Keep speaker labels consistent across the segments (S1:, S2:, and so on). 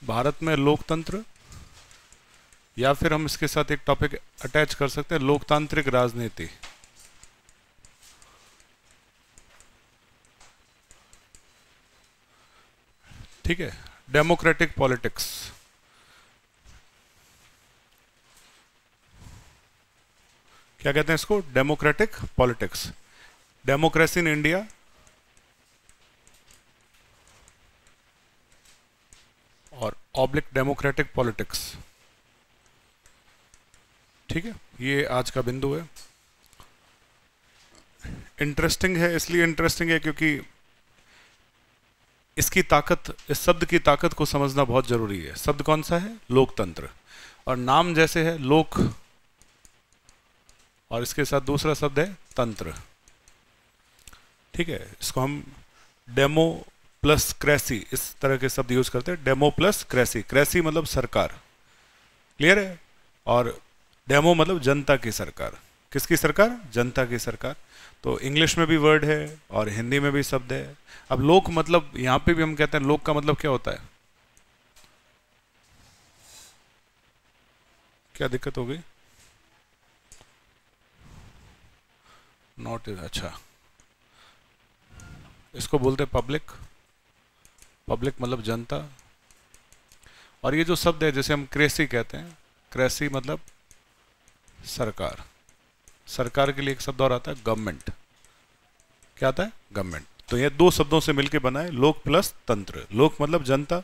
S1: भारत में लोकतंत्र, या फिर हम इसके साथ एक टॉपिक अटैच कर सकते हैं, लोकतांत्रिक राजनीति। ठीक है, डेमोक्रेटिक पॉलिटिक्स। क्या कहते हैं इसको? Democratic politics. Democracy in India और ऑब्लिक डेमोक्रेटिक पॉलिटिक्स। ठीक है, ये आज का बिंदु है। इंटरेस्टिंग है, इसलिए इंटरेस्टिंग है क्योंकि इसकी ताकत, इस शब्द की ताकत को समझना बहुत जरूरी है। शब्द कौन सा है? लोकतंत्र। और नाम जैसे है लोक, और इसके साथ दूसरा शब्द है तंत्र। ठीक है, इसको हम डेमो प्लस क्रेसी, इस तरह के शब्द यूज करते हैं। Demo plus cracy. क्रेसी मतलब सरकार, क्लियर है? और डेमो मतलब जनता की सरकार। किसकी सरकार? जनता की सरकार। तो इंग्लिश में भी वर्ड है और हिंदी में भी शब्द है। अब लोक मतलब, यहां पे भी हम कहते हैं लोक का मतलब क्या होता है? क्या दिक्कत हो गई? नॉट इज, अच्छा, इसको बोलते हैं पब्लिक। पब्लिक मतलब जनता। और ये जो शब्द है जैसे हम क्रेसी कहते हैं, क्रेसी मतलब सरकार। सरकार के लिए एक शब्द और आता है गवर्नमेंट। क्या आता है? गवर्नमेंट। तो ये दो शब्दों से मिलकर बना है लोक प्लस तंत्र। लोक मतलब जनता,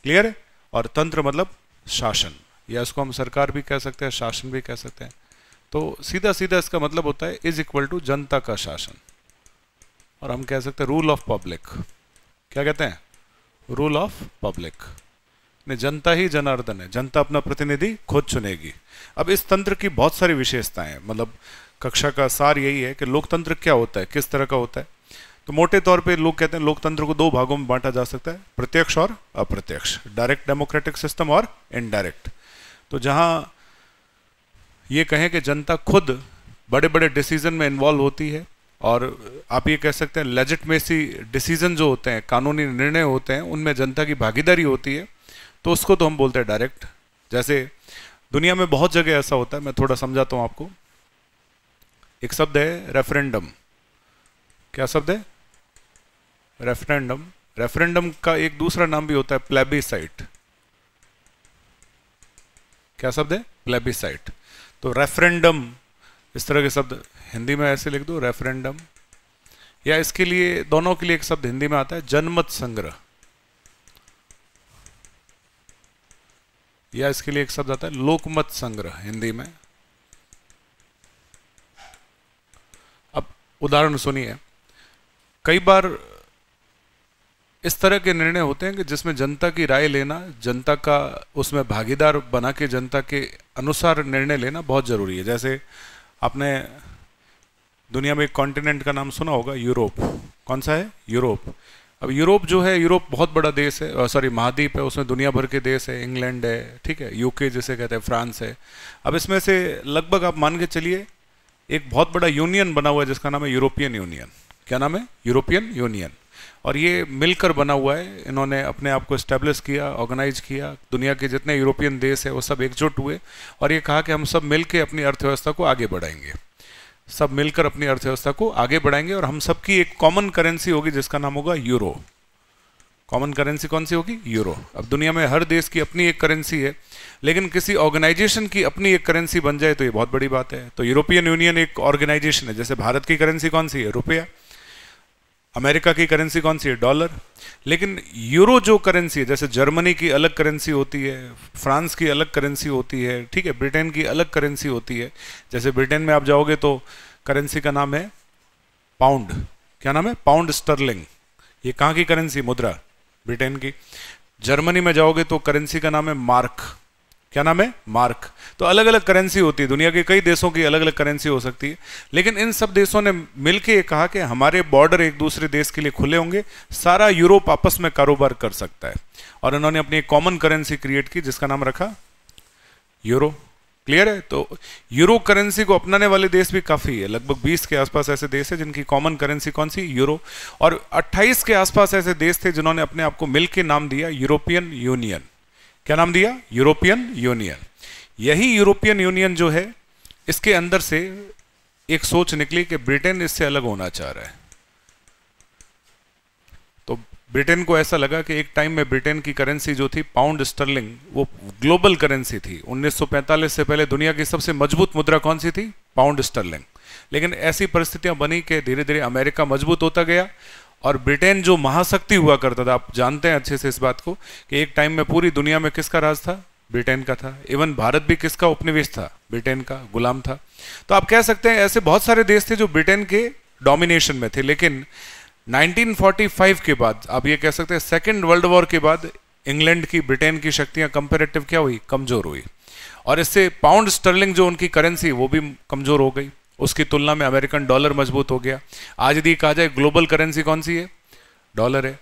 S1: क्लियर है? और तंत्र मतलब शासन, या इसको हम सरकार भी कह सकते हैं, शासन भी कह सकते हैं। तो सीधा सीधा इसका मतलब होता है इज इक्वल टू जनता का शासन। और हम कह सकते हैं रूल ऑफ पब्लिक। क्या कहते हैं? Rule of public. जनता ही जनार्दन है, जनता अपना प्रतिनिधि खुद चुनेगी। अब इस तंत्र की बहुत सारी विशेषताएं हैं, मतलब कक्षा का सार यही है कि लोकतंत्र क्या होता है, किस तरह का होता है। तो मोटे तौर पे लोग कहते हैं लोकतंत्र को दो भागों में बांटा जा सकता है, प्रत्यक्ष और अप्रत्यक्ष, डायरेक्ट डेमोक्रेटिक सिस्टम और इनडायरेक्ट। तो जहां ये कहें कि जनता खुद बड़े बड़े डिसीजन में इन्वॉल्व होती है, और आप ये कह सकते हैं लेजिटमेसी डिसीजन जो होते हैं, कानूनी निर्णय होते हैं, उनमें जनता की भागीदारी होती है, तो उसको तो हम बोलते हैं डायरेक्ट। जैसे दुनिया में बहुत जगह ऐसा होता है, मैं थोड़ा समझाता हूं आपको। एक शब्द है रेफरेंडम। क्या शब्द है? रेफरेंडम। रेफरेंडम का एक दूसरा नाम भी होता है प्लेबिसाइट। क्या शब्द है? प्लेबिसाइट। तो रेफरेंडम, इस तरह के शब्द हिंदी में ऐसे लिख दो, रेफरेंडम। या इसके लिए, दोनों के लिए एक शब्द हिंदी में आता है जनमत संग्रह, या इसके लिए एक शब्द आता है लोकमत संग्रह हिंदी में। अब उदाहरण सुनिए, कई बार इस तरह के निर्णय होते हैं कि जिसमें जनता की राय लेना, जनता का उसमें भागीदार बना के जनता के अनुसार निर्णय लेना बहुत जरूरी है। जैसे आपने दुनिया में एक कॉन्टिनेंट का नाम सुना होगा, यूरोप। कौन सा है? यूरोप। अब यूरोप जो है, यूरोप बहुत बड़ा देश है, सॉरी महाद्वीप है, उसमें दुनिया भर के देश है, इंग्लैंड है, ठीक है, यूके जिसे कहते हैं, फ्रांस है। अब इसमें से लगभग आप मान के चलिए एक बहुत बड़ा यूनियन बना हुआ है जिसका नाम है यूरोपियन यूनियन। क्या नाम है? European union. और ये मिलकर बना हुआ है, इन्होंने अपने आप को एस्टेब्लिश किया, ऑर्गेनाइज किया, दुनिया के जितने यूरोपियन देश है वो सब एकजुट हुए और ये कहा कि हम सब मिलकर अपनी अर्थव्यवस्था को आगे बढ़ाएंगे, सब मिलकर अपनी अर्थव्यवस्था को आगे बढ़ाएंगे, और हम सबकी एक कॉमन करेंसी होगी जिसका नाम होगा यूरो। कॉमन करेंसी कौन सी होगी? यूरो। अब दुनिया में हर देश की अपनी एक करेंसी है, लेकिन किसी ऑर्गेनाइजेशन की अपनी एक करेंसी बन जाए तो ये बहुत बड़ी बात है। तो यूरोपियन यूनियन एक ऑर्गेनाइजेशन है। जैसे भारत की करेंसी कौन सी है? रुपया। अमेरिका की करेंसी कौन सी है? डॉलर। लेकिन यूरो जो करेंसी है, जैसे जर्मनी की अलग करेंसी होती है, फ्रांस की अलग करेंसी होती है, ठीक है, ब्रिटेन की अलग करेंसी होती है। जैसे ब्रिटेन में आप जाओगे तो करेंसी का नाम है पाउंड। क्या नाम है? Pound sterling. ये कहाँ की करेंसी? मुद्रा, ब्रिटेन की। जर्मनी में जाओगे तो करेंसी का नाम है मार्क। क्या नाम है? मार्क। तो अलग अलग करेंसी होती है, दुनिया के कई देशों की अलग अलग करेंसी हो सकती है, लेकिन इन सब देशों ने मिलकर ये कहा कि हमारे बॉर्डर एक दूसरे देश के लिए खुले होंगे, सारा यूरोप आपस में कारोबार कर सकता है, और इन्होंने अपनी एक कॉमन करेंसी क्रिएट की जिसका नाम रखा यूरो। क्लियर है? तो यूरो करेंसी को अपनाने वाले देश भी काफी है, लगभग 20 के आसपास ऐसे देश है जिनकी कॉमन करेंसी कौन सी? यूरो। और 28 के आसपास ऐसे देश थे जिन्होंने अपने आप को मिलकर नाम दिया यूरोपियन यूनियन। क्या नाम दिया? European union. यही यूरोपियन यूनियन जो है, इसके अंदर से एक सोच निकली कि ब्रिटेन इससे अलग होना चाह रहा है। तो ब्रिटेन को ऐसा लगा कि एक टाइम में ब्रिटेन की करेंसी जो थी पाउंड स्टर्लिंग, वो ग्लोबल करेंसी थी। 1945 से पहले दुनिया की सबसे मजबूत मुद्रा कौन सी थी? Pound sterling. लेकिन ऐसी परिस्थितियां बनी कि धीरे धीरे अमेरिका मजबूत होता गया और ब्रिटेन जो महाशक्ति हुआ करता था, आप जानते हैं अच्छे से इस बात को कि एक टाइम में पूरी दुनिया में किसका राज था? ब्रिटेन का था। इवन भारत भी किसका उपनिवेश था? ब्रिटेन का, गुलाम था। तो आप कह सकते हैं ऐसे बहुत सारे देश थे जो ब्रिटेन के डोमिनेशन में थे। लेकिन 1945 के बाद, आप ये कह सकते हैं सेकेंड वर्ल्ड वॉर के बाद, इंग्लैंड की, ब्रिटेन की शक्तियां कंपैरेटिव क्या हुई? कमजोर हुई। और इससे पाउंड स्टर्लिंग जो उनकी करेंसी, वो भी कमजोर हो गई। उसकी तुलना में अमेरिकन डॉलर मजबूत हो गया। आज यदि कहा जाए ग्लोबल करेंसी कौन सी है? डॉलर है।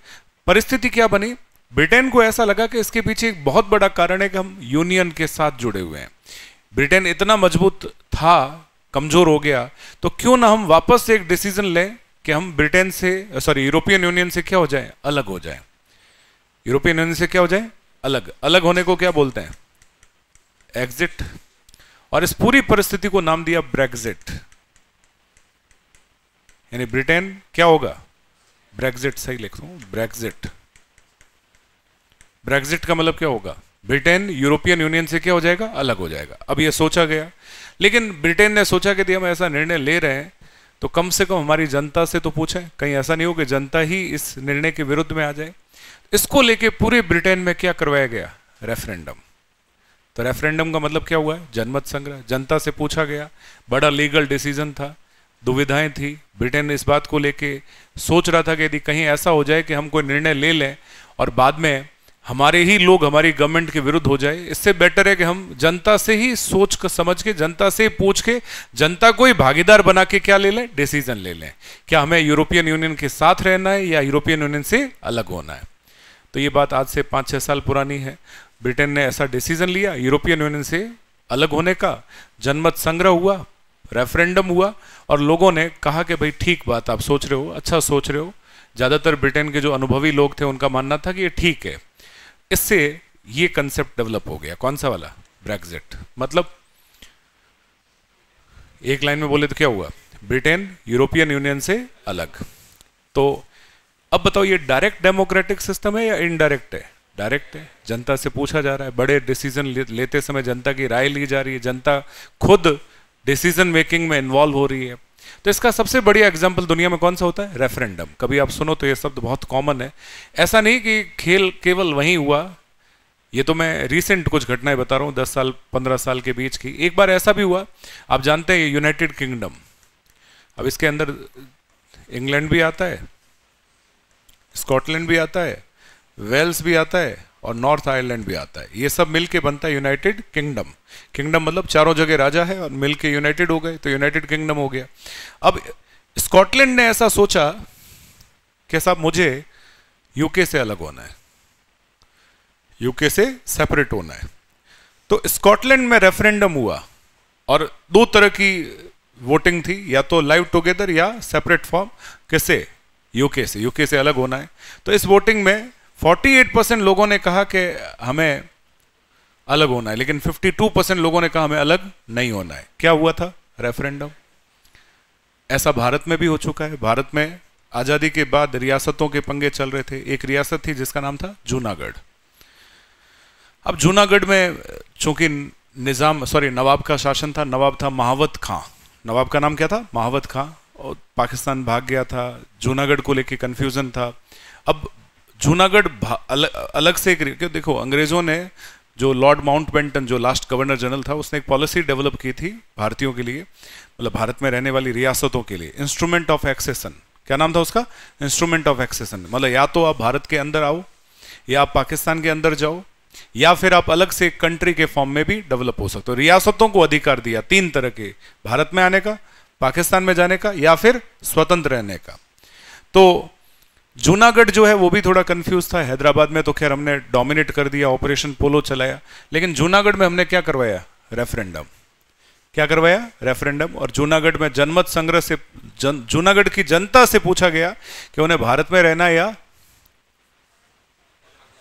S1: परिस्थिति क्या बनी? ब्रिटेन को ऐसा लगा कि इसके पीछे एक बहुत बड़ा कारण है कि हम यूनियन के साथ जुड़े हुए हैं। ब्रिटेन इतना मजबूत था, कमजोर हो गया, तो क्यों ना हम वापस से एक डिसीजन लें कि हम ब्रिटेन से, सॉरी, यूरोपियन यूनियन से क्या हो जाए? अलग हो जाए। यूरोपियन यूनियन से क्या हो जाए? अलग। अलग होने को क्या बोलते हैं? एग्जिट। और इस पूरी परिस्थिति को नाम दिया ब्रेक्जिट। यानी ब्रिटेन क्या होगा? ब्रेक्जिट, सही लिखता हूं, ब्रेक्जिट। ब्रेक्जिट का मतलब क्या होगा? ब्रिटेन यूरोपियन यूनियन से क्या हो जाएगा? अलग हो जाएगा। अब ये सोचा गया, लेकिन ब्रिटेन ने सोचा कि हम ऐसा निर्णय ले रहे हैं तो कम से कम हमारी जनता से तो पूछें, कहीं ऐसा नहीं हो कि जनता ही इस निर्णय के विरुद्ध में आ जाए। इसको लेके पूरे ब्रिटेन में क्या करवाया गया? रेफरेंडम। तो रेफरेंडम का मतलब क्या हुआ है? जनमत संग्रह। जनता से पूछा गया, बड़ा लीगल डिसीजन था, दुविधाएं थी। ब्रिटेन इस बात को लेके सोच रहा था कि यदि कहीं ऐसा हो जाए कि हम कोई निर्णय ले लें और बाद में हमारे ही लोग हमारी गवर्नमेंट के विरुद्ध हो जाए, इससे बेटर है कि हम जनता से ही सोच कर समझ के, जनता से पूछ के, जनता को ही भागीदार बना के क्या ले लें? डिसीजन ले लें। क्या हमें यूरोपियन यूनियन के साथ रहना है या यूरोपियन यूनियन से अलग होना है? तो ये बात आज से 5-6 साल पुरानी है। ब्रिटेन ने ऐसा डिसीजन लिया यूरोपियन यूनियन से अलग होने का। जनमत संग्रह हुआ, रेफरेंडम हुआ और लोगों ने कहा कि भाई ठीक बात आप सोच रहे हो, अच्छा सोच रहे हो। ज़्यादातर ब्रिटेन के जो अनुभवी लोग थे उनका मानना था कि ये ठीक है। इससे ये कंसेप्ट डेवलप हो गया। कौन सा वाला? ब्रेक्जिट। मतलब एक लाइन में बोले तो क्या हुआ? ब्रिटेन यूरोपियन यूनियन से अलग। तो अब बताओ, ये डायरेक्ट डेमोक्रेटिक सिस्टम है या इनडायरेक्ट है? डायरेक्ट है। जनता से पूछा जा रहा है, बड़े डिसीजन लेते समय जनता की राय ली जा रही है, जनता खुद डिसीजन मेकिंग में इन्वॉल्व हो रही है। तो इसका सबसे बढ़िया एग्जाम्पल दुनिया में कौन सा होता है? रेफरेंडम। कभी आप सुनो तो ये शब्द बहुत कॉमन है। ऐसा नहीं कि खेल केवल वहीं हुआ, ये तो मैं रिसेंट कुछ घटनाएं बता रहा हूँ 10 साल 15 साल के बीच की। एक बार ऐसा भी हुआ, आप जानते हैं यूनाइटेड किंगडम, अब इसके अंदर इंग्लैंड भी आता है, स्कॉटलैंड भी आता है, वेल्स भी आता है और नॉर्थ आयरलैंड भी आता है। ये सब मिलके बनता है यूनाइटेड किंगडम। किंगडम मतलब चारों जगह राजा है और मिलके यूनाइटेड हो गए तो यूनाइटेड किंगडम हो गया। अब स्कॉटलैंड ने ऐसा सोचा कि साहब मुझे यूके से अलग होना है, यूके से सेपरेट होना है। तो स्कॉटलैंड में रेफरेंडम हुआ और 2 तरह की वोटिंग थी, या तो लाइव टुगेदर या सेपरेट फॉर्म। किससे? यूके से। यूके से अलग होना है। तो इस वोटिंग में 48% लोगों ने कहा कि हमें अलग होना है, लेकिन 52% लोगों ने कहा हमें अलग नहीं होना है। क्या हुआ था? रेफरेंडम। ऐसा भारत में भी हो चुका है। भारत में आजादी के बाद रियासतों के पंगे चल रहे थे। एक रियासत थी जिसका नाम था जूनागढ़। अब जूनागढ़ में चूंकि नवाब का शासन था, नवाब था महावत खां। नवाब का नाम क्या था? महावत खां। और पाकिस्तान भाग गया था, जूनागढ़ को लेके कंफ्यूजन था। अब जूनागढ़ अलग से एक, देखो अंग्रेजों ने, जो लॉर्ड माउंटबेटन जो लास्ट गवर्नर जनरल था, उसने एक पॉलिसी डेवलप की थी भारतीयों के लिए, मतलब भारत में रहने वाली रियासतों के लिए, इंस्ट्रूमेंट ऑफ एक्सेशन। क्या नाम था उसका? Instrument of accession. मतलब या तो आप भारत के अंदर आओ, या आप पाकिस्तान के अंदर जाओ, या फिर आप अलग से एक कंट्री के फॉर्म में भी डेवलप हो सकते हो। रियासतों को अधिकार दिया 3 तरह के, भारत में आने का, पाकिस्तान में जाने का, या फिर स्वतंत्र रहने का। तो जूनागढ़ जो है वो भी थोड़ा कंफ्यूज था। हैदराबाद में तो खैर हमने डोमिनेट कर दिया, ऑपरेशन पोलो चलाया, लेकिन जूनागढ़ में हमने क्या करवाया? रेफरेंडम। क्या करवाया? रेफरेंडम। और जूनागढ़ में जनमत संग्रह से जूनागढ़ की जनता से पूछा गया कि उन्हें भारत में रहना या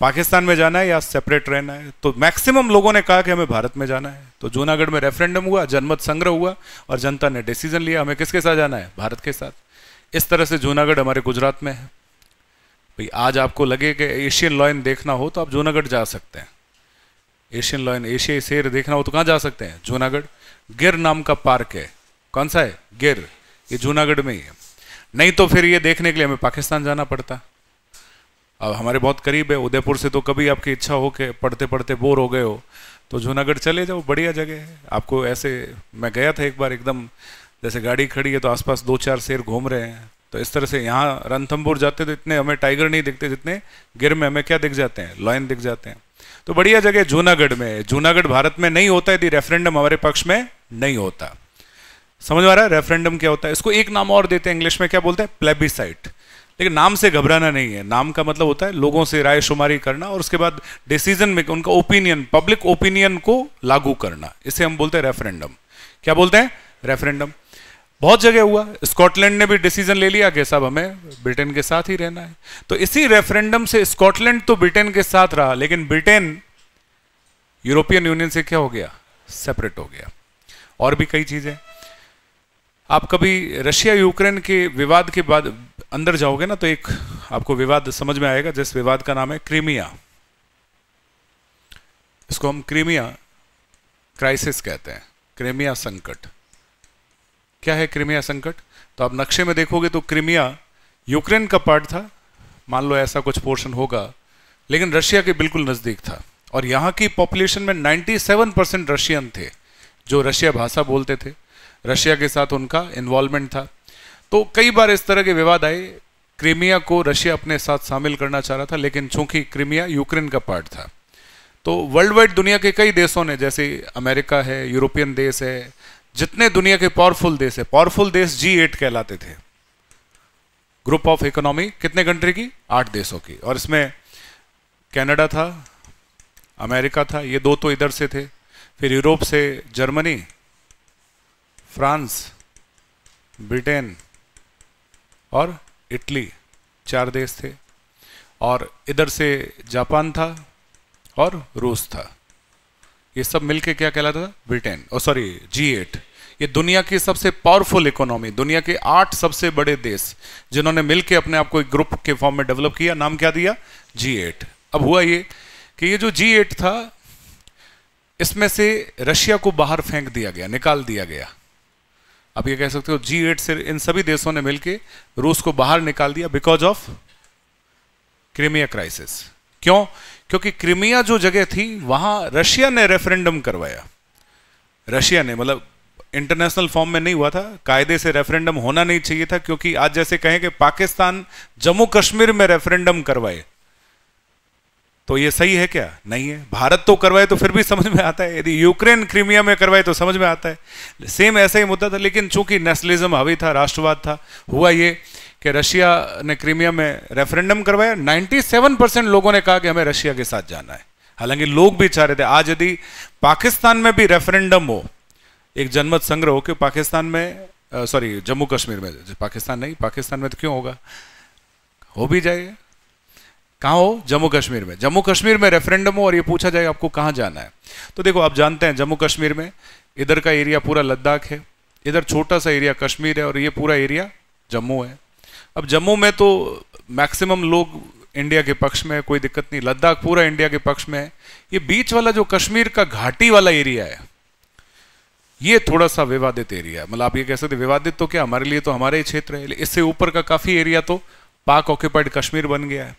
S1: पाकिस्तान में जाना है या सेपरेट रहना है, तो मैक्सिमम लोगों ने कहा कि हमें भारत में जाना है। तो जूनागढ़ में रेफरेंडम हुआ, जनमत संग्रह हुआ और जनता ने डिसीजन लिया हमें किसके साथ जाना है, भारत के साथ। इस तरह से जूनागढ़ हमारे गुजरात में है। भाई आज आपको लगे कि एशियन लॉयन देखना हो तो आप जूनागढ़ जा सकते हैं। एशियन लॉयन, एशियाई शेर देखना हो तो कहाँ जा सकते हैं, जूनागढ़। गिर नाम का पार्क है, कौन सा है, गिर, ये जूनागढ़ में ही है। नहीं तो फिर ये देखने के लिए हमें पाकिस्तान जाना पड़ता। अब हमारे बहुत करीब है, उदयपुर से तो कभी आपकी इच्छा हो कि पढ़ते पढ़ते बोर हो गए हो तो जूनागढ़ चले जाओ, बढ़िया जगह है। आपको ऐसे, मैं गया था एक बार, एकदम जैसे गाड़ी खड़ी है तो आसपास 2-4 शेर घूम रहे हैं। तो इस तरह से यहाँ रणथंभौर जाते तो इतने हमें टाइगर नहीं दिखते जितने गिर में हमें क्या दिख जाते हैं, लॉयन दिख जाते हैं। तो बढ़िया जगह जूनागढ़ में। जूनागढ़ भारत में नहीं होता यदि रेफरेंडम हमारे पक्ष में नहीं होता। समझ में आ रहा है रेफरेंडम क्या होता है? इसको एक नाम और देते हैं, इंग्लिश में क्या बोलते हैं, प्लेबिसाइट। लेकिन नाम से घबराना नहीं है, नाम का मतलब होता है लोगों से राय शुमारी करना और उसके बाद डिसीजन में उनका ओपिनियन, पब्लिक ओपिनियन को लागू करना, इसे हम बोलते हैं रेफरेंडम। क्या बोलते हैं, रेफरेंडम। बहुत जगह हुआ, स्कॉटलैंड ने भी डिसीजन ले लिया कि साहब हमें ब्रिटेन के साथ ही रहना है। तो इसी रेफरेंडम से स्कॉटलैंड तो ब्रिटेन के साथ रहा, लेकिन ब्रिटेन यूरोपियन यूनियन से क्या हो गया, सेपरेट हो गया। और भी कई चीजें, आप कभी रशिया यूक्रेन के विवाद के बाद अंदर जाओगे ना तो एक आपको विवाद समझ में आएगा, जिस विवाद का नाम है क्रीमिया। इसको हम क्रीमिया क्राइसिस कहते हैं, क्रीमिया संकट। क्या है क्रीमिया संकट? तो आप नक्शे में देखोगे तो क्रीमिया यूक्रेन का पार्ट था, मान लो ऐसा कुछ पोर्शन होगा, लेकिन रशिया के बिल्कुल नजदीक था। और यहाँ की पॉपुलेशन में 97% रशियन थे जो रशिया भाषा बोलते थे, रशिया के साथ उनका इन्वॉल्वमेंट था। तो कई बार इस तरह के विवाद आए, क्रीमिया को रशिया अपने साथ शामिल करना चाह रहा था, लेकिन चूंकि क्रीमिया यूक्रेन का पार्ट था तो वर्ल्ड वाइड दुनिया के कई देशों ने, जैसे अमेरिका है, यूरोपियन देश है, जितने दुनिया के पावरफुल देश है, पावरफुल देश G8 कहलाते थे, ग्रुप ऑफ इकोनॉमी, कितने कंट्री की, 8 देशों की। और इसमें कनाडा था, अमेरिका था, ये दो तो इधर से थे, फिर यूरोप से जर्मनी, फ्रांस, ब्रिटेन और इटली, 4 देश थे। और इधर से जापान था और रूस था। ये सब मिलके क्या कहलाता था, ब्रिटेन, और सॉरी G8। ये दुनिया की सबसे पावरफुल इकोनॉमी, दुनिया के 8 सबसे बड़े देश जिन्होंने मिलके अपने आप को एक ग्रुप के फॉर्म में डेवलप किया, नाम क्या दिया, G8। अब हुआ ये कि ये जो G8 था, इसमें से रशिया को बाहर फेंक दिया गया, निकाल दिया गया। अब ये कह सकते हो G8 से इन सभी देशों ने मिलके रूस को बाहर निकाल दिया बिकॉज ऑफ क्रीमिया क्राइसिस। क्यों? क्योंकि क्रीमिया जो जगह थी वहां रशिया ने रेफरेंडम करवाया। रशिया ने, मतलब इंटरनेशनल फॉर्म में नहीं हुआ था, कायदे से रेफरेंडम होना नहीं चाहिए था, क्योंकि आज जैसे कहें कि पाकिस्तान जम्मू कश्मीर में रेफरेंडम करवाए तो ये सही है क्या? नहीं है। भारत तो करवाए तो फिर भी समझ में आता है, यदि यूक्रेन क्रीमिया में करवाए तो समझ में आता है। सेम ऐसा ही मुद्दा था, लेकिन चूंकि नेशनलिज्म हावी था, राष्ट्रवाद था, हुआ ये कि रशिया ने क्रीमिया में रेफरेंडम करवाया। 97% लोगों ने कहा कि हमें रशिया के साथ जाना है, हालांकि लोग भी चाह रहे थे। आज यदि पाकिस्तान में भी रेफरेंडम हो, एक जनमत संग्रह हो कि पाकिस्तान में, सॉरी जम्मू कश्मीर में, पाकिस्तान नहीं, पाकिस्तान में तो क्यों होगा, हो भी जाएगा, कहाँ हो, जम्मू कश्मीर में। जम्मू कश्मीर में रेफरेंडम हो और ये पूछा जाएगा आपको कहाँ जाना है। तो देखो, आप जानते हैं जम्मू कश्मीर में इधर का एरिया पूरा लद्दाख है, इधर छोटा सा एरिया कश्मीर है और ये पूरा एरिया जम्मू है। अब जम्मू में तो मैक्सिमम लोग इंडिया के पक्ष में है, कोई दिक्कत नहीं, लद्दाख पूरा इंडिया के पक्ष में है। ये बीच वाला जो कश्मीर का घाटी वाला एरिया है, ये थोड़ा सा विवादित एरिया है। मतलब आप ये कह सकते विवादित तो क्या, हमारे लिए तो हमारे ही क्षेत्र है। इससे ऊपर का काफी एरिया तो पाक ऑक्यूपाइड कश्मीर बन गया है,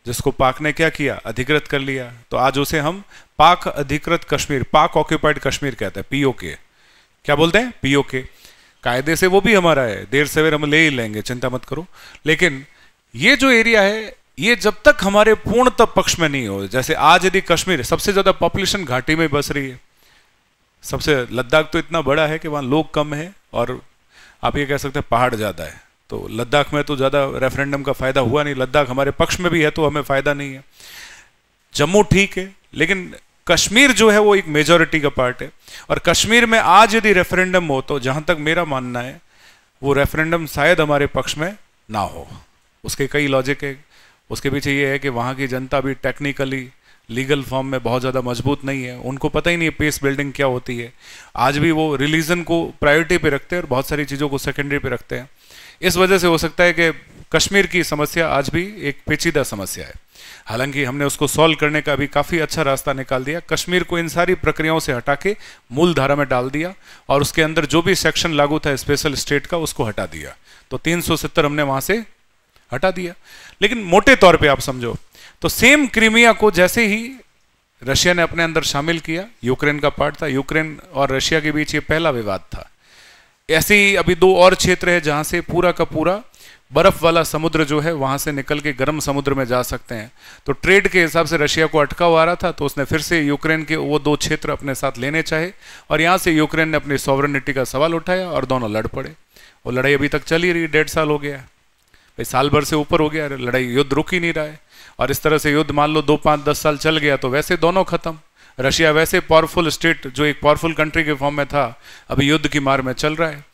S1: जिसको पाक ने क्या किया, अधिकृत कर लिया। तो आज उसे हम पाक अधिकृत कश्मीर, पाक ऑक्यूपाइड कश्मीर कहते हैं, POK। क्या बोलते हैं, POK। कायदे से वो भी हमारा है, देर सवेर हम ले ही लेंगे, चिंता मत करो। लेकिन ये जो एरिया है, ये जब तक हमारे पूर्णतः पक्ष में नहीं हो, जैसे आज यदि कश्मीर, सबसे ज्यादा पॉपुलेशन घाटी में बस रही है, सबसे, लद्दाख तो इतना बड़ा है कि वहां लोग कम है और आप ये कह सकते हैं पहाड़ ज्यादा है। तो लद्दाख में तो ज्यादा रेफरेंडम का फायदा हुआ नहीं, लद्दाख हमारे पक्ष में भी है तो हमें फायदा नहीं है। जम्मू ठीक है, लेकिन कश्मीर जो है वो एक मेजॉरिटी का पार्ट है। और कश्मीर में आज यदि रेफरेंडम हो तो जहां तक मेरा मानना है वो रेफरेंडम शायद हमारे पक्ष में ना हो। उसके कई लॉजिक है, उसके पीछे ये है कि वहाँ की जनता भी टेक्निकली लीगल फॉर्म में बहुत ज़्यादा मजबूत नहीं है, उनको पता ही नहीं है पीस बिल्डिंग क्या होती है। आज भी वो रिलीजन को प्रायोरिटी पे रखते हैं और बहुत सारी चीज़ों को सेकेंडरी पे रखते हैं। इस वजह से हो सकता है कि कश्मीर की समस्या आज भी एक पेचीदा समस्या है। हालांकि हमने उसको सॉल्व करने का भी काफ़ी अच्छा रास्ता निकाल दिया। कश्मीर को इन सारी प्रक्रियाओं से हटा के मूल धारा में डाल दिया और उसके अंदर जो भी सेक्शन लागू था स्पेशल स्टेट का उसको हटा दिया। तो 370 हमने वहाँ से हटा दिया। लेकिन मोटे तौर पे आप समझो तो सेम क्रीमिया को जैसे ही रशिया ने अपने अंदर शामिल किया, यूक्रेन का पार्ट था, यूक्रेन और रशिया के बीच ये पहला विवाद था। ऐसे ही अभी 2 और क्षेत्र है जहां से पूरा का पूरा बर्फ वाला समुद्र जो है वहां से निकल के गर्म समुद्र में जा सकते हैं। तो ट्रेड के हिसाब से रशिया को अटकाव आ रहा था, तो उसने फिर से यूक्रेन के वो 2 क्षेत्र अपने साथ लेने चाहे और यहां से यूक्रेन ने अपनी सॉवरेनिटी का सवाल उठाया और दोनों लड़ पड़े। वो लड़ाई अभी तक चल ही रही, 1.5 साल हो गया है भाई, साल भर से ऊपर हो गया, लड़ाई युद्ध रुक ही नहीं रहा है। और इस तरह से युद्ध मान लो 2, 5, 10 साल चल गया तो वैसे दोनों खत्म। रशिया वैसे पावरफुल स्टेट जो एक पावरफुल कंट्री के फॉर्म में था अभी युद्ध की मार में चल रहा है।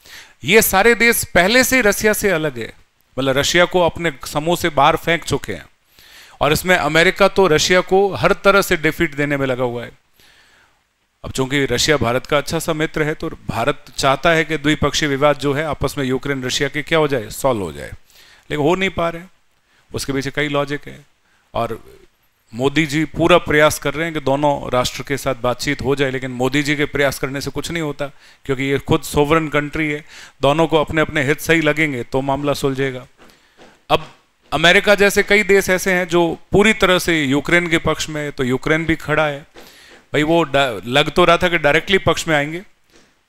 S1: ये सारे देश पहले से रशिया से अलग है, मतलब रशिया को अपने समूह से बाहर फेंक चुके हैं और इसमें अमेरिका तो रशिया को हर तरह से डिफीट देने में लगा हुआ है। अब चूंकि रशिया भारत का अच्छा सा मित्र है तो भारत चाहता है कि द्विपक्षीय विवाद जो है आपस में यूक्रेन रशिया के क्या हो जाए, सॉल्व हो जाए, लेकिन हो नहीं पा रहे। उसके पीछे कई लॉजिक है और मोदी जी पूरा प्रयास कर रहे हैं कि दोनों राष्ट्र के साथ बातचीत हो जाए, लेकिन मोदी जी के प्रयास करने से कुछ नहीं होता क्योंकि ये खुद सोवरेन कंट्री है, दोनों को अपने अपने हित सही लगेंगे तो मामला सुलझेगा। अब अमेरिका जैसे कई देश ऐसे हैं जो पूरी तरह से यूक्रेन के पक्ष में है, तो यूक्रेन भी खड़ा है भाई। वो लग तो रहा था कि डायरेक्टली पक्ष में आएंगे,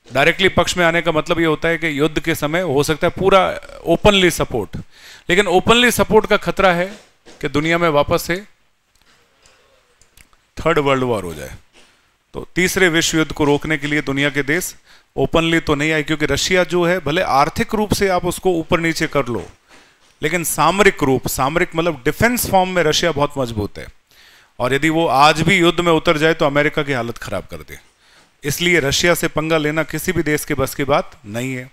S1: डायरेक्टली पक्ष में आने का मतलब ये होता है कि युद्ध के समय हो सकता है पूरा ओपनली सपोर्ट, लेकिन ओपनली सपोर्ट का खतरा है कि दुनिया में वापस से 3rd वर्ल्ड वॉर हो जाए। तो तीसरे विश्व युद्ध को रोकने के लिए दुनिया के देश ओपनली तो नहीं आए, क्योंकि रशिया जो है भले आर्थिक रूप से आप उसको ऊपर नीचे कर लो, लेकिन सामरिक रूप, सामरिक मतलब डिफेंस फॉर्म में रशिया बहुत मजबूत है और यदि वो आज भी युद्ध में उतर जाए तो अमेरिका की हालत खराब कर दे। इसलिए रशिया से पंगा लेना किसी भी देश के बस की बात नहीं है।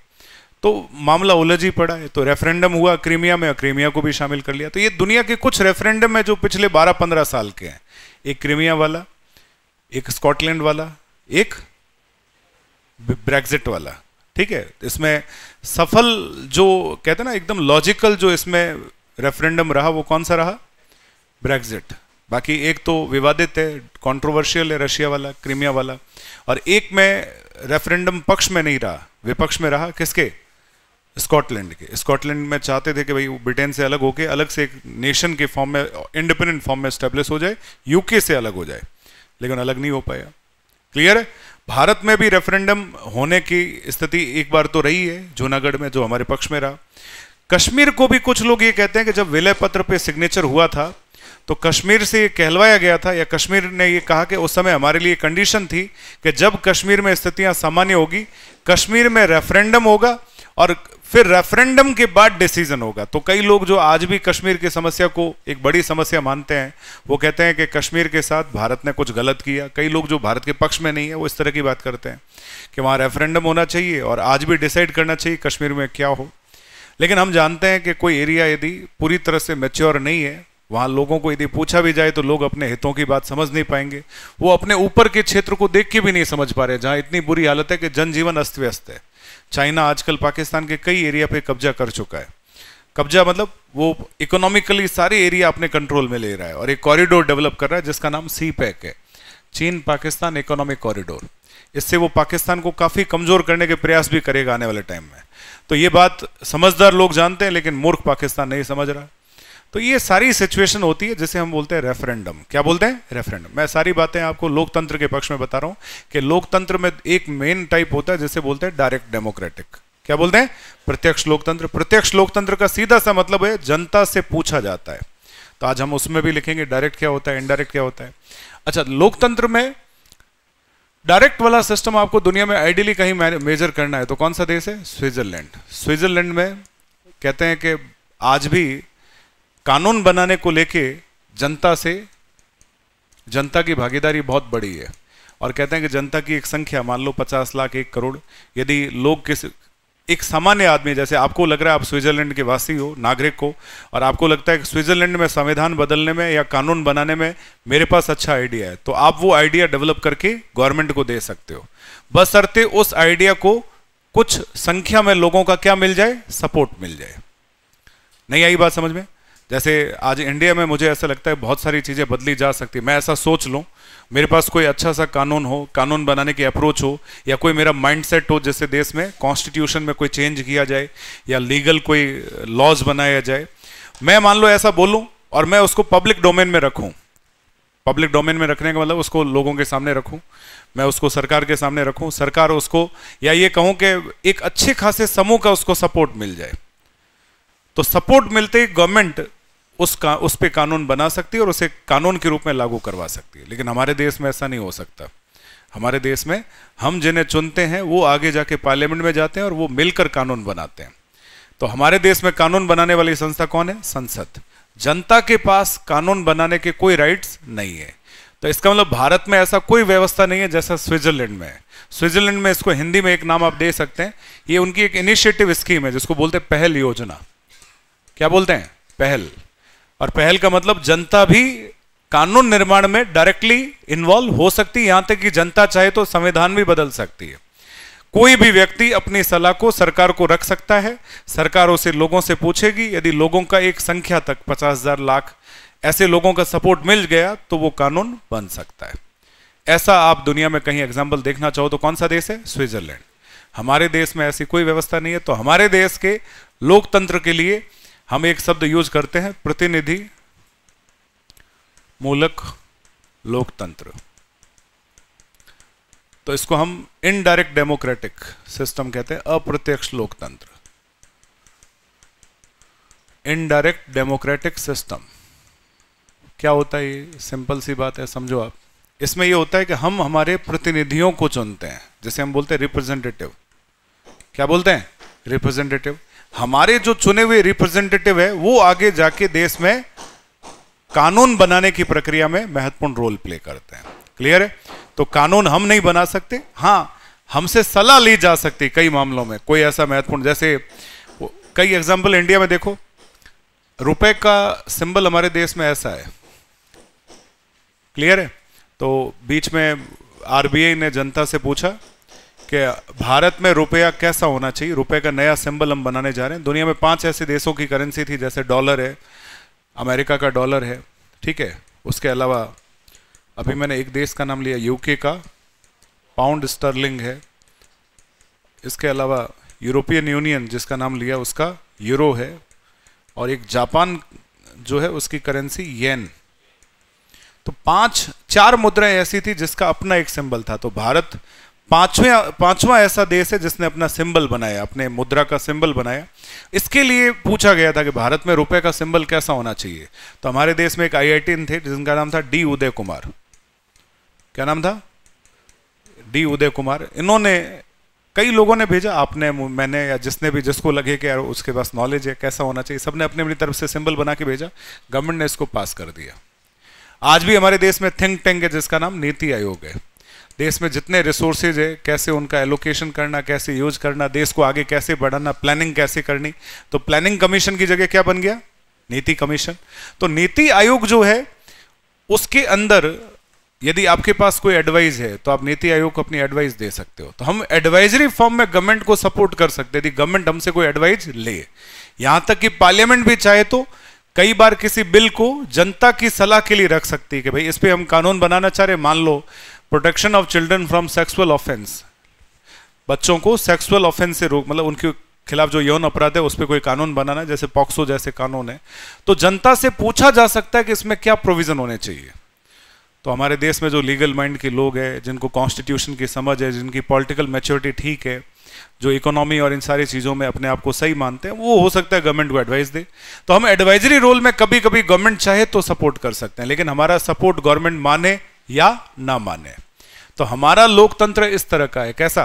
S1: तो मामला उलझ ही पड़ा है। तो रेफरेंडम हुआ क्रीमिया में, क्रीमिया को भी शामिल कर लिया। तो ये दुनिया के कुछ रेफरेंडम है जो पिछले 12-15 साल के हैं, एक क्रीमिया वाला, एक स्कॉटलैंड वाला, एक ब्रेक्जिट वाला, ठीक है। इसमें सफल जो कहते हैं ना एकदम लॉजिकल जो इसमें रेफरेंडम रहा वो कौन सा रहा, ब्रेक्जिट। बाकी एक तो विवादित है, कंट्रोवर्शियल है रशिया वाला, क्रीमिया वाला, और एक में रेफरेंडम पक्ष में नहीं रहा, विपक्ष में रहा, किसके, स्कॉटलैंड के। स्कॉटलैंड में चाहते थे कि भाई ब्रिटेन से अलग होके अलग से एक नेशन के फॉर्म में, इंडिपेंडेंट फॉर्म में स्टेब्लिश हो जाए, यूके से अलग हो जाए, लेकिन अलग नहीं हो पाया। क्लियर है। भारत में भी रेफरेंडम होने की स्थिति एक बार तो रही है जूनागढ़ में, जो हमारे पक्ष में रहा। कश्मीर को भी कुछ लोग ये कहते हैं कि जब विलय पत्र पे सिग्नेचर हुआ था तो कश्मीर से ये कहलवाया गया था, या कश्मीर ने ये कहा कि उस समय हमारे लिए कंडीशन थी कि जब कश्मीर में स्थितियां सामान्य होगी, कश्मीर में रेफरेंडम होगा और फिर रेफरेंडम के बाद डिसीजन होगा। तो कई लोग जो आज भी कश्मीर की समस्या को एक बड़ी समस्या मानते हैं, वो कहते हैं कि कश्मीर के साथ भारत ने कुछ गलत किया। कई लोग जो भारत के पक्ष में नहीं है वो इस तरह की बात करते हैं कि वहाँ रेफरेंडम होना चाहिए और आज भी डिसाइड करना चाहिए कश्मीर में क्या हो। लेकिन हम जानते हैं कि कोई एरिया यदि पूरी तरह से मैच्योर नहीं है, वहाँ लोगों को यदि पूछा भी जाए तो लोग अपने हितों की बात समझ नहीं पाएंगे। वो अपने ऊपर के क्षेत्र को देख के भी नहीं समझ पा रहे, जहाँ इतनी बुरी हालत है कि जनजीवन अस्त व्यस्त है। चाइना आजकल पाकिस्तान के कई एरिया पे कब्जा कर चुका है। कब्जा मतलब वो इकोनॉमिकली सारे एरिया अपने कंट्रोल में ले रहा है और एक कॉरिडोर डेवलप कर रहा है जिसका नाम सी पैक है, चीन पाकिस्तान इकोनॉमिक कॉरिडोर। इससे वो पाकिस्तान को काफ़ी कमज़ोर करने के प्रयास भी करेगा आने वाले टाइम में। तो ये बात समझदार लोग जानते हैं, लेकिन मूर्ख पाकिस्तान नहीं समझ रहा। तो ये सारी सिचुएशन होती है जिसे हम बोलते हैं रेफरेंडम। क्या बोलते हैं, रेफरेंडम। मैं सारी बातें आपको लोकतंत्र के पक्ष में बता रहा हूँ कि लोकतंत्र में एक मेन टाइप होता है जिसे बोलते हैं डायरेक्ट डेमोक्रेटिक। क्या बोलते हैं, प्रत्यक्ष लोकतंत्र। प्रत्यक्ष लोकतंत्र का सीधा सा मतलब है जनता से पूछा जाता है। तो आज हम उसमें भी लिखेंगे डायरेक्ट क्या होता है, इनडायरेक्ट क्या होता है। अच्छा, लोकतंत्र में डायरेक्ट वाला सिस्टम आपको दुनिया में आइडियली कहीं मेजर करना है तो कौन सा देश है, स्विट्जरलैंड। स्विट्जरलैंड में कहते हैं कि आज भी कानून बनाने को लेके जनता की भागीदारी बहुत बड़ी है, और कहते हैं कि जनता की एक संख्या मान लो 50 लाख 1 करोड़, यदि लोग एक सामान्य आदमी, जैसे आपको लग रहा है आप स्विट्जरलैंड के वासी हो, नागरिक हो, और आपको लगता है कि स्विट्जरलैंड में संविधान बदलने में या कानून बनाने में मेरे पास अच्छा आइडिया है, तो आप वो आइडिया डेवलप करके गवर्नमेंट को दे सकते हो, बशर्ते उस आइडिया को कुछ संख्या में लोगों का क्या मिल जाए, सपोर्ट मिल जाए। नहीं आई बात समझ में? जैसे आज इंडिया में मुझे ऐसा लगता है बहुत सारी चीज़ें बदली जा सकती है। मैं ऐसा सोच लूँ, मेरे पास कोई अच्छा सा कानून हो, कानून बनाने की अप्रोच हो, या कोई मेरा माइंडसेट हो जिससे देश में कॉन्स्टिट्यूशन में कोई चेंज किया जाए या लीगल कोई लॉज बनाया जाए, मैं मान लो ऐसा बोलूँ और मैं उसको पब्लिक डोमेन में रखूँ। पब्लिक डोमेन में रखने का मतलब उसको लोगों के सामने रखूँ, मैं उसको सरकार के सामने रखूँ, सरकार उसको, या ये कहूँ कि एक अच्छे खासे समूह का उसको सपोर्ट मिल जाए, तो सपोर्ट मिलते ही गवर्नमेंट उस पे कानून बना सकती है और उसे कानून के रूप में लागू करवा सकती है। लेकिन हमारे देश में ऐसा नहीं हो सकता। हमारे देश में हम जिन्हें चुनते हैं वो आगे जाके पार्लियामेंट में जाते हैं और वो मिलकर कानून बनाते हैं। तो हमारे देश में कानून बनाने वाली संस्था कौन है? संसद। जनता के पास कानून बनाने के कोई राइट्स नहीं है। तो इसका मतलब भारत में ऐसा कोई व्यवस्था नहीं है जैसा स्विट्जरलैंड में है। स्विट्जरलैंड में इसको हिंदी में एक नाम आप दे सकते हैं, ये उनकी एक इनिशिएटिव स्कीम है जिसको बोलते हैं पहल योजना। क्या बोलते हैं? पहल। और पहल का मतलब जनता भी कानून निर्माण में डायरेक्टली इन्वॉल्व हो सकती है, यहां तक कि जनता चाहे तो संविधान भी बदल सकती है। कोई भी व्यक्ति अपनी सलाह को सरकार को रख सकता है, सरकार उसे लोगों से पूछेगी, यदि लोगों का एक संख्या तक 50,000 लाख ऐसे लोगों का सपोर्ट मिल गया तो वो कानून बन सकता है। ऐसा आप दुनिया में कहीं एग्जाम्पल देखना चाहो तो कौन सा देश है? स्विट्जरलैंड। हमारे देश में ऐसी कोई व्यवस्था नहीं है। तो हमारे देश के लोकतंत्र के लिए हम एक शब्द यूज करते हैं, प्रतिनिधि मूलक लोकतंत्र। तो इसको हम इनडायरेक्ट डेमोक्रेटिक सिस्टम कहते हैं, अप्रत्यक्ष लोकतंत्र। इनडायरेक्ट डेमोक्रेटिक सिस्टम क्या होता है? ये सिंपल सी बात है, समझो आप। इसमें ये होता है कि हम हमारे प्रतिनिधियों को चुनते हैं, जैसे हम बोलते हैं रिप्रेजेंटेटिव। क्या बोलते हैं? रिप्रेजेंटेटिव। हमारे जो चुने हुए रिप्रेजेंटेटिव है वो आगे जाके देश में कानून बनाने की प्रक्रिया में महत्वपूर्ण रोल प्ले करते हैं। क्लियर है? तो कानून हम नहीं बना सकते, हाँ हमसे सलाह ली जा सकती कई मामलों में। कोई ऐसा महत्वपूर्ण, जैसे कई एग्जांपल इंडिया में देखो, रुपए का सिंबल हमारे देश में ऐसा है। क्लियर है? तो बीच में आरबीआई ने जनता से पूछा कि भारत में रुपया कैसा होना चाहिए, रुपए का नया सिंबल हम बनाने जा रहे हैं। दुनिया में 5 ऐसे देशों की करेंसी थी, जैसे डॉलर है, अमेरिका का डॉलर है, ठीक है। उसके अलावा अभी मैंने एक देश का नाम लिया, यूके का पाउंड स्टर्लिंग है। इसके अलावा यूरोपियन यूनियन जिसका नाम लिया उसका यूरो है, और एक जापान जो है उसकी करेंसी येन। तो 4 मुद्राएं ऐसी थी जिसका अपना एक सिंबल था। तो भारत पांचवा ऐसा देश है जिसने अपना सिंबल बनाया, अपने मुद्रा का सिंबल बनाया। इसके लिए पूछा गया था कि भारत में रुपए का सिंबल कैसा होना चाहिए। तो हमारे देश में एक आईआईटीएन थे जिनका नाम था डी उदय कुमार। क्या नाम था? डी उदय कुमार। इन्होंने, कई लोगों ने भेजा, आपने, मैंने, या जिसने भी, जिसको लगे कि यार उसके पास नॉलेज है कैसा होना चाहिए, सबने अपनी अपनी तरफ से सिंबल बना के भेजा। गवर्नमेंट ने इसको पास कर दिया। आज भी हमारे देश में थिंक टैंक है जिसका नाम नीति आयोग है। देश में जितने रिसोर्सेज है, कैसे उनका एलोकेशन करना, कैसे यूज करना, देश को आगे कैसे बढ़ाना, प्लानिंग कैसे करनी, तो प्लानिंग कमीशन की जगह क्या बन गया? नीति कमीशन। तो नीति आयोग जो है उसके अंदर यदि आपके पास कोई एडवाइस है तो आप नीति आयोग को अपनी एडवाइस दे सकते हो। तो हम एडवाइजरी फॉर्म में गवर्नमेंट को सपोर्ट कर सकते हैं यदि गवर्नमेंट हमसे कोई एडवाइस ले। यहां तक कि पार्लियामेंट भी चाहे तो कई बार किसी बिल को जनता की सलाह के लिए रख सकती है कि भाई इस पे हम कानून बनाना चाह रहे हैं। मान लो protection of children from sexual offence, बच्चों को सेक्सुअल ऑफेंस से रोक, मतलब उनके खिलाफ जो यौन अपराध है उस पर कोई कानून बनाना है, जैसे पॉक्सो जैसे कानून है। तो जनता से पूछा जा सकता है कि इसमें क्या प्रोविजन होने चाहिए। तो हमारे देश में जो लीगल माइंड के लोग हैं, जिनको कॉन्स्टिट्यूशन की समझ है, जिनकी पॉलिटिकल मैच्योरिटी ठीक है, जो इकोनॉमी और इन सारी चीज़ों में अपने आप को सही मानते हैं, वो हो सकता है गवर्नमेंट को एडवाइस दे। तो हम एडवाइजरी रोल में कभी कभी गवर्नमेंट चाहे तो सपोर्ट कर सकते हैं, लेकिन हमारा सपोर्ट गवर्नमेंट माने या ना माने। तो हमारा लोकतंत्र इस तरह का है। कैसा?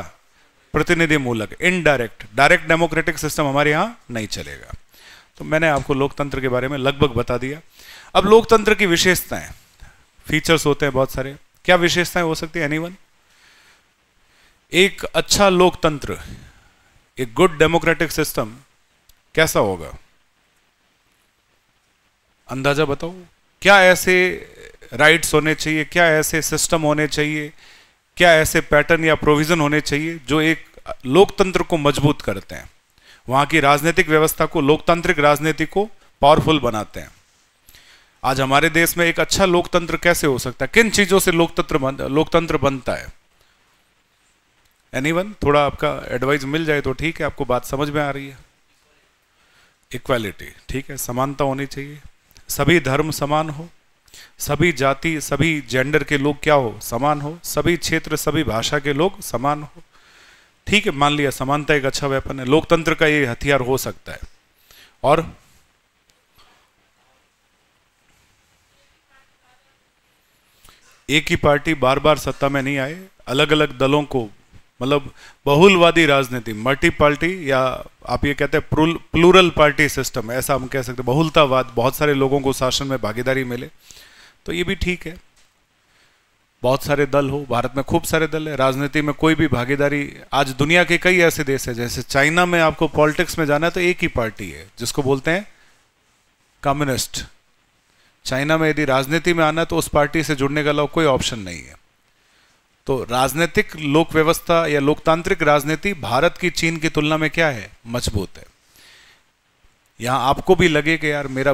S1: प्रतिनिधि मूलक, इनडायरेक्ट। डायरेक्ट डेमोक्रेटिक सिस्टम हमारे यहाँ नहीं चलेगा। तो मैंने आपको लोकतंत्र के बारे में लगभग बता दिया। अब लोकतंत्र की विशेषताएं, फीचर्स होते हैं बहुत सारे। क्या विशेषताएं हो सकती है? एनीवन? एक अच्छा लोकतंत्र एक गुड डेमोक्रेटिक सिस्टम कैसा होगा? अंदाजा बताओ। क्या ऐसे राइट्स होने चाहिए, क्या ऐसे सिस्टम होने चाहिए, क्या ऐसे पैटर्न या प्रोविजन होने चाहिए जो एक लोकतंत्र को मजबूत करते हैं, वहां की राजनीतिक व्यवस्था को, लोकतांत्रिक राजनीति को पावरफुल बनाते हैं? आज हमारे देश में एक अच्छा लोकतंत्र कैसे हो सकता है? किन चीजों से लोकतंत्र बनता है? एनीवन? थोड़ा आपका एडवाइस मिल जाए तो ठीक है। आपको बात समझ में आ रही है? इक्वालिटी, ठीक है, समानता होनी चाहिए, सभी धर्म समान हो, सभी जाति, सभी जेंडर के लोग क्या हो, समान हो, सभी क्षेत्र, सभी भाषा के लोग समान हो। ठीक है, मान लिया समानता एक अच्छा वेपन है, लोकतंत्र का ये हथियार हो सकता है। और एक ही पार्टी बार बार सत्ता में नहीं आए, अलग अलग दलों को, मतलब बहुलवादी राजनीति, मल्टी पार्टी, या आप ये कहते हैं प्लूरल पार्टी सिस्टम, ऐसा हम कह सकते हैं, बहुलतावाद, बहुत सारे लोगों को शासन में भागीदारी मिले, तो ये भी ठीक है। बहुत सारे दल हो, भारत में खूब सारे दल है, राजनीति में कोई भी भागीदारी। आज दुनिया के कई ऐसे देश है, जैसे चाइना में आपको पॉलिटिक्स में जाना है तो एक ही पार्टी है जिसको बोलते हैं कम्युनिस्ट। चाइना में यदि राजनीति में आना है तो उस पार्टी से जुड़ने के अलावा कोई ऑप्शन नहीं है। तो राजनीतिक लोक व्यवस्था या लोकतांत्रिक राजनीति भारत की चीन की तुलना में क्या है, मजबूत है। यहां आपको भी लगे कि यार मेरा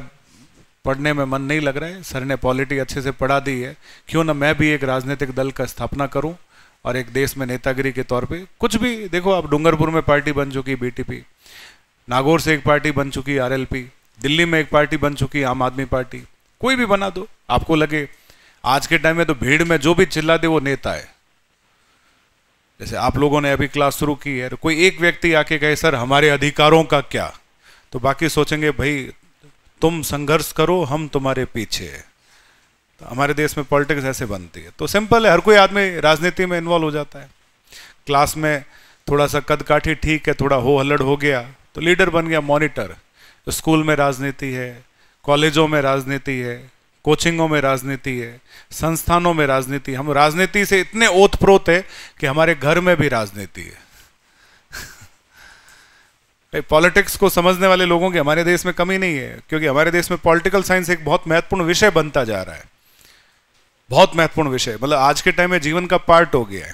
S1: पढ़ने में मन नहीं लग रहा है, सर ने पॉलिटी अच्छे से पढ़ा दी है, क्यों ना मैं भी एक राजनीतिक दल का स्थापना करूं और एक देश में नेतागिरी के तौर पे कुछ भी। देखो, आप डूंगरपुर में पार्टी बन चुकी बीटीपी, नागौर से एक पार्टी बन चुकी आरएलपी, दिल्ली में एक पार्टी बन चुकी आम आदमी पार्टी, कोई भी बना दो। आपको लगे आज के टाइम में तो भीड़ में जो भी चिल्ला दे वो नेता है। जैसे आप लोगों ने अभी क्लास शुरू की है, कोई एक व्यक्ति आके कहे सर हमारे अधिकारों का क्या, तो बाकी सोचेंगे भाई तुम संघर्ष करो, हम तुम्हारे पीछे है। तो हमारे देश में पॉलिटिक्स ऐसे बनती है। तो सिंपल है, हर कोई आदमी राजनीति में इन्वॉल्व हो जाता है। क्लास में थोड़ा सा कद काठी ठीक है, थोड़ा हो हल्लड़ हो गया तो लीडर बन गया मॉनिटर। तो स्कूल में राजनीति है, कॉलेजों में राजनीति है, कोचिंगों में राजनीति है, संस्थानों में राजनीति। हम राजनीति से इतने ओतप्रोत है कि हमारे घर में भी राजनीति है। पॉलिटिक्स को समझने वाले लोगों की हमारे देश में कमी नहीं है, क्योंकि हमारे देश में पॉलिटिकल साइंस एक बहुत महत्वपूर्ण विषय बनता जा रहा है। बहुत महत्वपूर्ण विषय, मतलब आज के टाइम में जीवन का पार्ट हो गया है।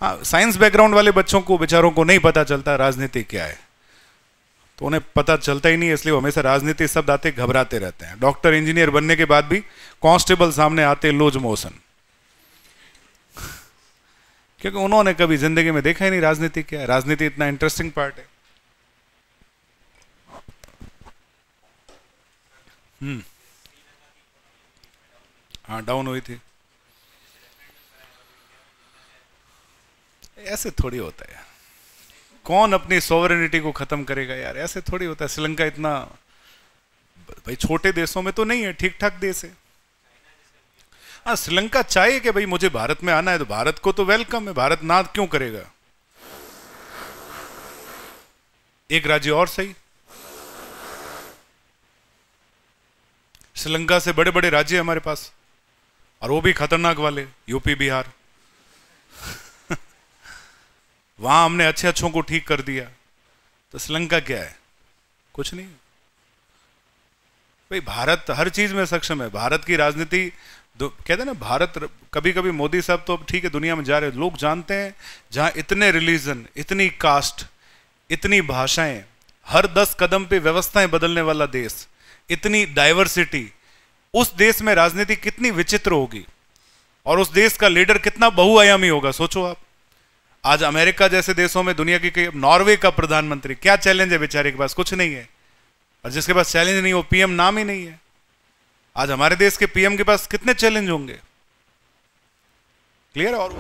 S1: हाँ, साइंस बैकग्राउंड वाले बच्चों को, बेचारों को नहीं पता चलता राजनीति क्या है, तो उन्हें पता चलता ही नहीं है, इसलिए वो हमेशा राजनीति शब्द आते घबराते रहते हैं। डॉक्टर इंजीनियर बनने के बाद भी कांस्टेबल सामने आते लूज मोशन, क्योंकि उन्होंने कभी जिंदगी में देखा ही नहीं राजनीति क्या है। राजनीति इतना इंटरेस्टिंग पार्ट है। हाँ, डाउन हुई थी। ऐसे थोड़ी होता है, कौन अपनी सॉवरेनिटी को खत्म करेगा यार, ऐसे थोड़ी होता है। श्रीलंका इतना भाई छोटे देशों में तो नहीं है, ठीक ठाक देश है। हाँ, श्रीलंका चाहे कि भाई मुझे भारत में आना है तो भारत को तो वेलकम है, भारत ना क्यों करेगा। एक राज्य और सही, श्रीलंका से बड़े बड़े राज्य हमारे पास, और वो भी खतरनाक वाले, यूपी बिहार। वहां हमने अच्छे अच्छों को ठीक कर दिया, तो श्रीलंका क्या है, कुछ नहीं। भाई भारत हर चीज में सक्षम है। भारत की राजनीति कहते हैं ना, भारत कभी कभी मोदी साहब तो अब ठीक है दुनिया में जा रहे, लोग जानते हैं जहां इतने रिलीजन, इतनी कास्ट, इतनी भाषाएं, हर 10 कदम पे व्यवस्थाएं बदलने वाला देश, इतनी डाइवर्सिटी, उस देश में राजनीति कितनी विचित्र होगी और उस देश का लीडर कितना बहुआयामी होगा, सोचो आप। आज अमेरिका जैसे देशों में, दुनिया की, नॉर्वे का प्रधानमंत्री, क्या चैलेंज है बेचारे के पास, कुछ नहीं है। और जिसके पास चैलेंज नहीं, वो पीएम नाम ही नहीं है। आज हमारे देश के पीएम के पास कितने चैलेंज होंगे, क्लियर है। और